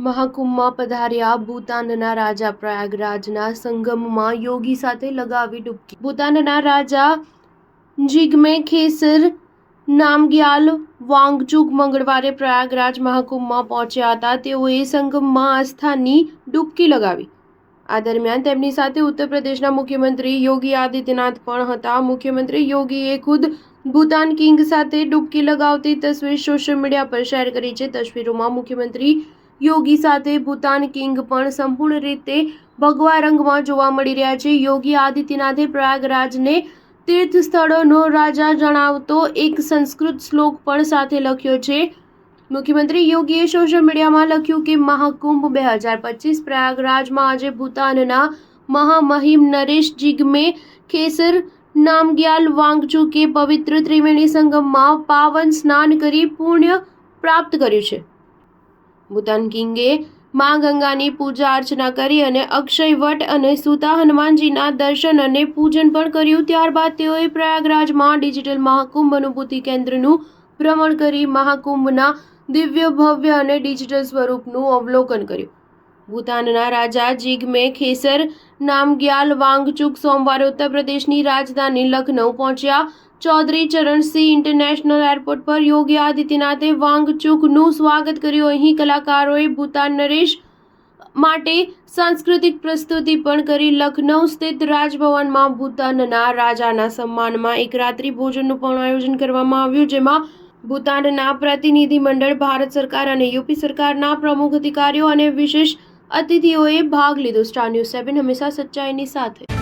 મહાકુંભમાં પધાર્યા ભૂતાનના રાજા પ્રયાગરાજના સંગમમાં યોગી સાથે લગાવી ડૂબકી। ભૂતાનના રાજા જિગ્મે ખેસર નામગ્યાલ વાંગચુક મંગળવારે પ્રયાગરાજ મહાકુંભમાં પહોંચ્યા હતા। તેઓએ સંગમમાં આસ્થાની ડૂબકી લગાવી। આ દરમિયાન તેમની સાથે ઉત્તર પ્રદેશના મુખ્યમંત્રી યોગી આદિત્યનાથ પણ હતા। મુખ્યમંત્રી યોગીએ ખુદ ભૂતાન કિંગ સાથે ડૂબકી લગાવતી તસવીર સોશિયલ મીડિયા પર શેર કરી છે। તસવીરોમાં મુખ્યમંત્રી યોગી સાથે ભૂતાન કિંગ પણ સંપૂર્ણ રીતે ભગવા રંગમાં જોવા મળી રહ્યા છે। યોગી આદિત્યનાથે પ્રયાગરાજને તીર્થ સ્થળોનો રાજા જણાવતો એક સંસ્કૃત શ્લોક પણ સાથે લખ્યો છે। મુખ્યમંત્રી યોગીએ સોશિયલ મીડિયામાં લખ્યું કે મહાકુંભ 2025 પ્રયાગરાજમાં આજે ભૂતાનના મહામહિમ નરેશ જિગ્મે ખેસર નામગ્યાલ વાંગચુકે પવિત્ર ત્રિવેણી સંગમમાં પાવન સ્નાન કરી પુણ્ય પ્રાપ્ત કર્યું છે। ભૂતાન કિંગે મા ગંગાની પૂજા અર્ચના કરી અને અક્ષય વટ અને સૂતા હનુમાનજીના દર્શન અને પૂજન પણ કર્યું। ત્યારબાદ તેઓએ પ્રયાગરાજમાં ડિજિટલ મહાકુંભ અનુભૂતિ કેન્દ્રનું ભ્રમણ કરી મહાકુંભના દિવ્ય ભવ્ય અને ડિજિટલ સ્વરૂપનું અવલોકન કર્યું। ભૂતાનના રાજા જિગ્મે ખેસર નામગ્યાલ વાંગચુક સોમવારે ઉત્તર પ્રદેશની રાજધાની લખનઉ પહોંચ્યા। ચૌધરી ચરણસિંહ ઇન્ટરનેશનલ એરપોર્ટ પર યોગી આદિત્યનાથે વાંગચુકનું સ્વાગત કર્યું। અહીં કલાકારોએ ભૂતાન નરેશ માટે સાંસ્કૃતિક પ્રસ્તુતિ પણ કરી। લખનઉ સ્થિત રાજભવનમાં ભૂતાનના રાજાના સન્માનમાં એક રાત્રિ ભોજનનું પણ આયોજન કરવામાં આવ્યું, જેમાં ભૂતાનના પ્રતિનિધિમંડળ, ભારત સરકાર અને યુપી સરકારના પ્રમુખ અધિકારીઓ અને વિશેષ અતિથિઓએ ભાગ લીધો। સ્ટાર ન્યૂઝ 7 હંમેશા સચ્ચાઈની સાથે।